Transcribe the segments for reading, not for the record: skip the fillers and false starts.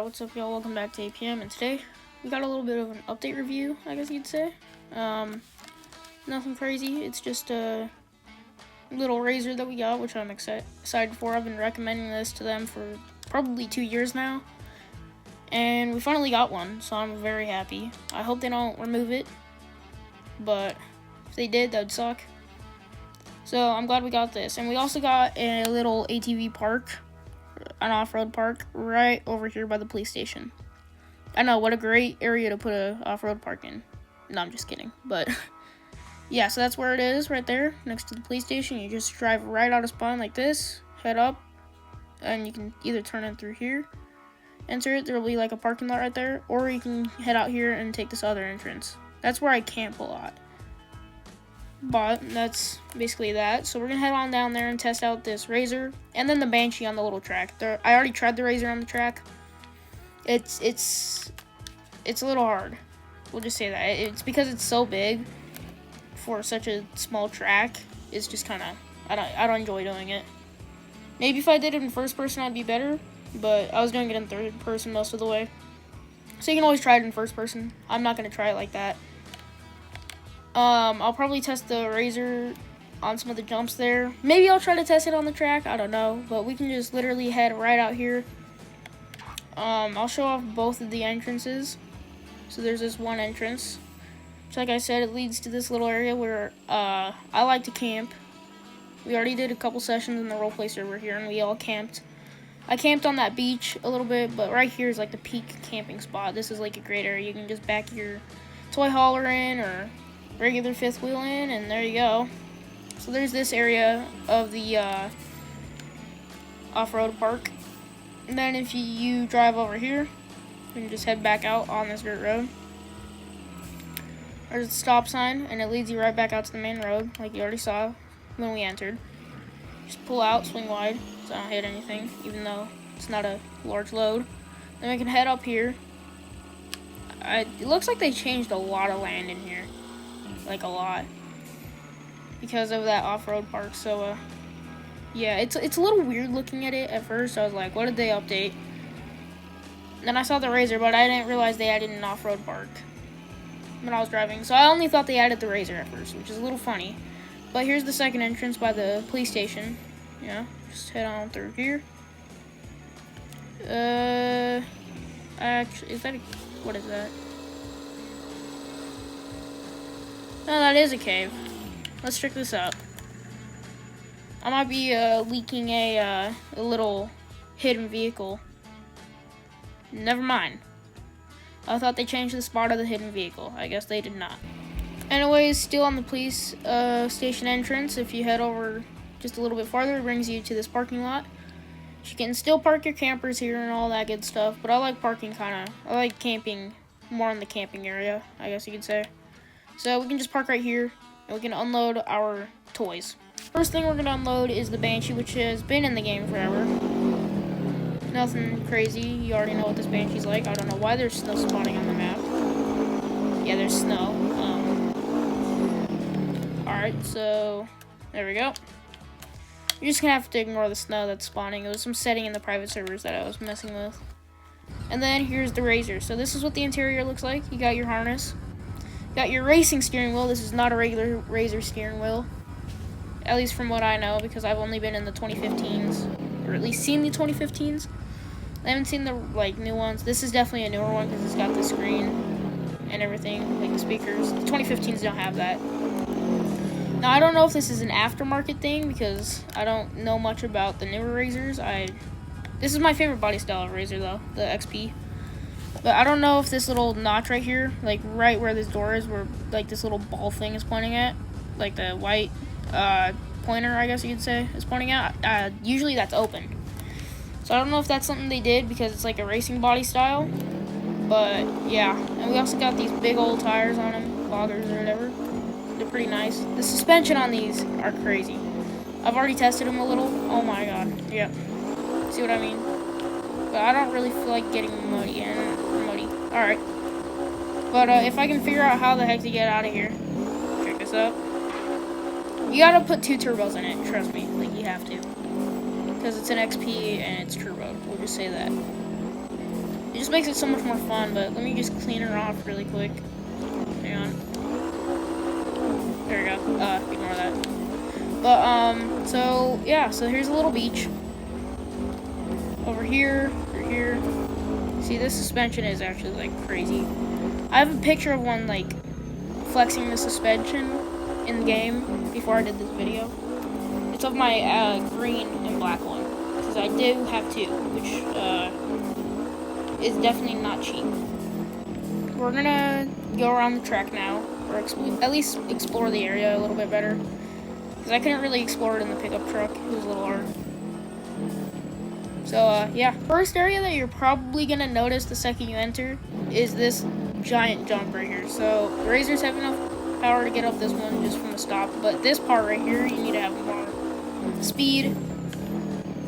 what's up, y'all? Welcome back to APM, and today we got a little bit of an update review, I guess you'd say. Nothing crazy, it's just a little razor that we got, which I'm excited for. I've been recommending this to them for probably 2 years now, and we finally got one, so I'm very happy. I hope they don't remove it, but if they did, that would suck. So I'm glad we got this, and we also got a little ATV park, an off-road park right over here by the police station. I know, what a great area to put a off-road park in. No, I'm just kidding, but yeah, so that's where it is, right there next to the police station. You just drive right out of spawn like this, head up, and you can either turn in through here, enter it, there'll be like a parking lot right there, or you can head out here and take this other entrance. That's where I camp a lot, but that's basically that. So we're gonna head on down there and test out this razor and then the Banshee on the little track. I already tried the razor on the track. It's a little hard, we'll just say that. It's because it's so big for such a small track. It's just kind of, I don't enjoy doing it. Maybe if I did it in first person I'd be better, but I was doing it in third person most of the way, so you can always try it in first person. I'm not gonna try it like that. I'll probably test the razor on some of the jumps there. Maybe I'll try to test it on the track, I don't know, but we can just literally head right out here. I'll show off both of the entrances. So there's this one entrance, which, like I said, it leads to this little area where I like to camp. We already did a couple sessions in the roleplay server here, and we all camped. I camped on that beach a little bit, but right here is like the peak camping spot. This is like a great area. You can just back your toy hauler in or regular fifth wheel in, and there you go. So there's this area of the off-road park. And then if you drive over here, you can just head back out on this dirt road. There's a stop sign, and it leads you right back out to the main road, like you already saw when we entered. Just pull out, swing wide, so I don't hit anything, even though it's not a large load. Then we can head up here. It looks like they changed a lot of land in here, like a lot, because of that off-road park. So yeah, it's a little weird looking at it at first. I was like, what did they update? Then I saw the razor, but I didn't realize they added an off-road park when I was driving. So I only thought they added the razor at first, which is a little funny. But here's the second entrance by the police station. Yeah, just head on through here. Actually, what is that? No, that is a cave. Let's check this out. I might be leaking a little hidden vehicle. Never mind. I thought they changed the spot of the hidden vehicle. I guess they did not. Anyways, still on the police station entrance. If you head over just a little bit farther, it brings you to this parking lot. You can still park your campers here and all that good stuff, but I like parking I like camping more in the camping area, I guess you could say. So we can just park right here, and we can unload our toys. First thing we're going to unload is the Banshee, which has been in the game forever. Nothing crazy. You already know what this Banshee's like. I don't know why there's snow spawning on the map. Yeah, there's snow. Alright, so there we go. You're just going to have to ignore the snow that's spawning. It was some setting in the private servers that I was messing with. And then here's the razor. So this is what the interior looks like. You got your harness. You got your racing steering wheel. This is not a regular razor steering wheel, at least from what I know, because I've only been in the 2015s, or at least seen the 2015s. I haven't seen the new ones. This is definitely a newer one because it's got the screen and everything, like the speakers. The 2015s don't have that. Now I don't know if this is an aftermarket thing because I don't know much about the newer razors. This is my favorite body style of razor though, the XP. But I don't know if this little notch right here, like right where this door is, where like this little ball thing is pointing at, like the white pointer, I guess you could say, is pointing out. Usually that's open. So I don't know if that's something they did because it's like a racing body style. But yeah, and we also got these big old tires on them, boggers or whatever. They're pretty nice. The suspension on these are crazy. I've already tested them a little. Oh my god. Yep. See what I mean? But I don't really feel like getting muddy. Alright. But if I can figure out how the heck to get out of here, check this out. You gotta put 2 turbos in it, trust me. Like, you have to. Because it's an XP and it's turbo. We'll just say that. It just makes it so much more fun, but let me just clean her off really quick. Hang on. There we go. Ignore that. But, so, yeah, so here's a little beach. Over here. See, this suspension is actually, like, crazy. I have a picture of one, like, flexing the suspension in the game before I did this video. It's of my, green and black one. Because I do have two, which, is definitely not cheap. We're gonna go around the track now, or at least explore the area a little bit better. Because I couldn't really explore it in the pickup truck. It was a little hard. So, yeah. First area that you're probably going to notice the second you enter is this giant jump right here. So, the Razors have enough power to get up this one just from the stop. But this part right here, you need to have more speed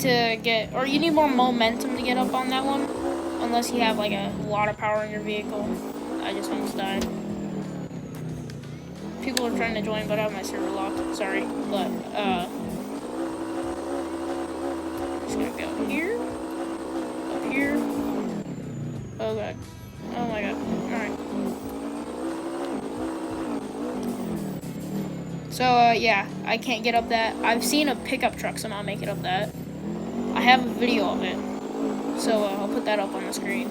to get, or you need more momentum to get up on that one. Unless you have, like, a lot of power in your vehicle. I just almost died. People are trying to join, but I have my server locked. Sorry. But, just gonna go here, up here. Oh god. Oh my god. Alright. So, yeah, I can't get up that. I've seen a pickup truck somehow make it up that. I have a video of it. So, I'll put that up on the screen.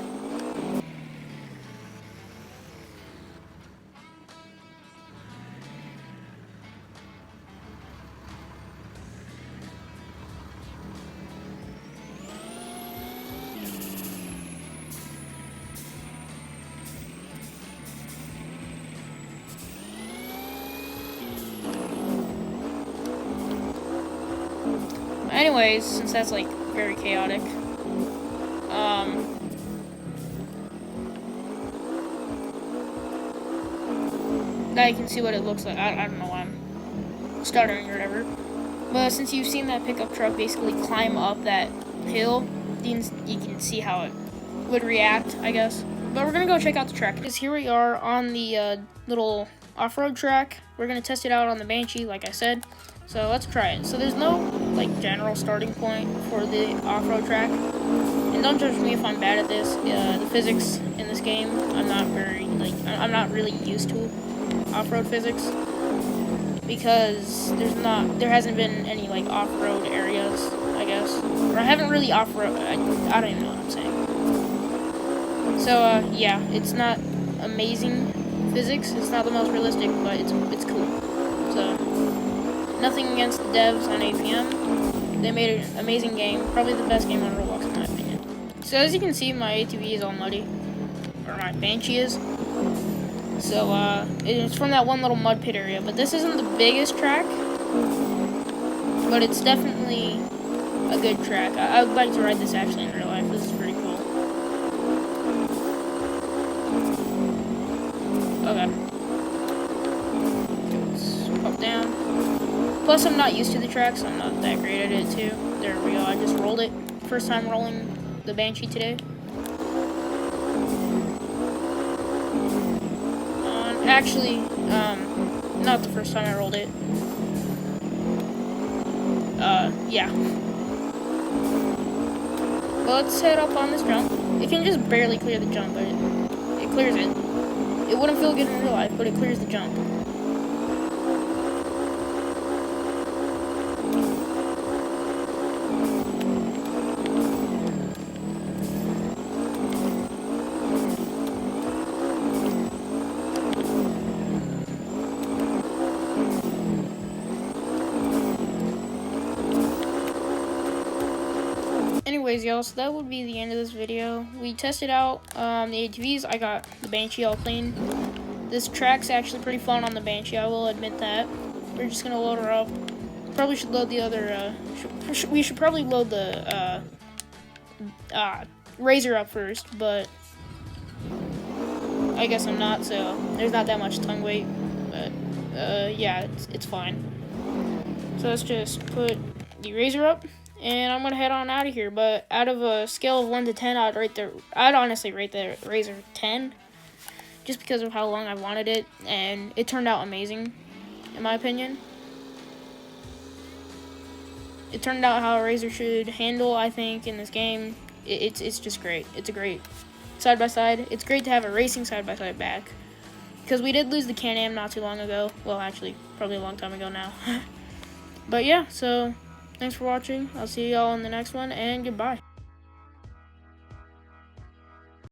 Anyways, since that's like very chaotic, now you can see what it looks like. I don't know why I'm stuttering or whatever. But since you've seen that pickup truck basically climb up that hill, you can see how it would react, I guess. But we're gonna go check out the track because here we are on the little off-road track. We're gonna test it out on the Banshee, like I said. So let's try it. So there's no like general starting point for the off-road track. And don't judge me if I'm bad at this. The physics in this game, I'm not not really used to off-road physics because there hasn't been any like off-road areas, I guess. Or I haven't really off-road. I don't even know what I'm saying. So yeah, it's not amazing physics. It's not the most realistic, but it's cool. So. Nothing against the devs on APM. They made an amazing game. Probably the best game on Roblox in my opinion. So as you can see, my ATV is all muddy. Or my Banshee is. So it's from that one little mud pit area. But this isn't the biggest track. But it's definitely a good track. I would like to ride this actually in real life. This is pretty cool. Okay. Let's pop down. Plus, I'm not used to the track, so I'm not that great at it, too. There we go, I just rolled it. First time rolling the Banshee today. Actually, not the first time I rolled it. Yeah. Well, let's head up on this jump. It can just barely clear the jump, but it clears it. It wouldn't feel good in real life, but it clears the jump. Anyways, y'all, so that would be the end of this video. We tested out the ATVs. I got the Banshee all clean. This track's actually pretty fun on the Banshee, I will admit that. We're just gonna load her up. Probably should load the other, we should probably load the Razor up first, but I guess I'm not, so there's not that much tongue weight. But, yeah, it's fine. So let's just put the Razor up. And I'm gonna head on out of here. But out of a scale of 1 to 10, I'd honestly rate the Razor 10, just because of how long I wanted it, and it turned out amazing, in my opinion. It turned out how a Razor should handle, I think, in this game. It's just great. It's a great side-by-side. It's great to have a racing side-by-side back, because we did lose the Can-Am not too long ago. Well, actually, probably a long time ago now. But yeah, so thanks for watching. I'll see y'all in the next one, and goodbye.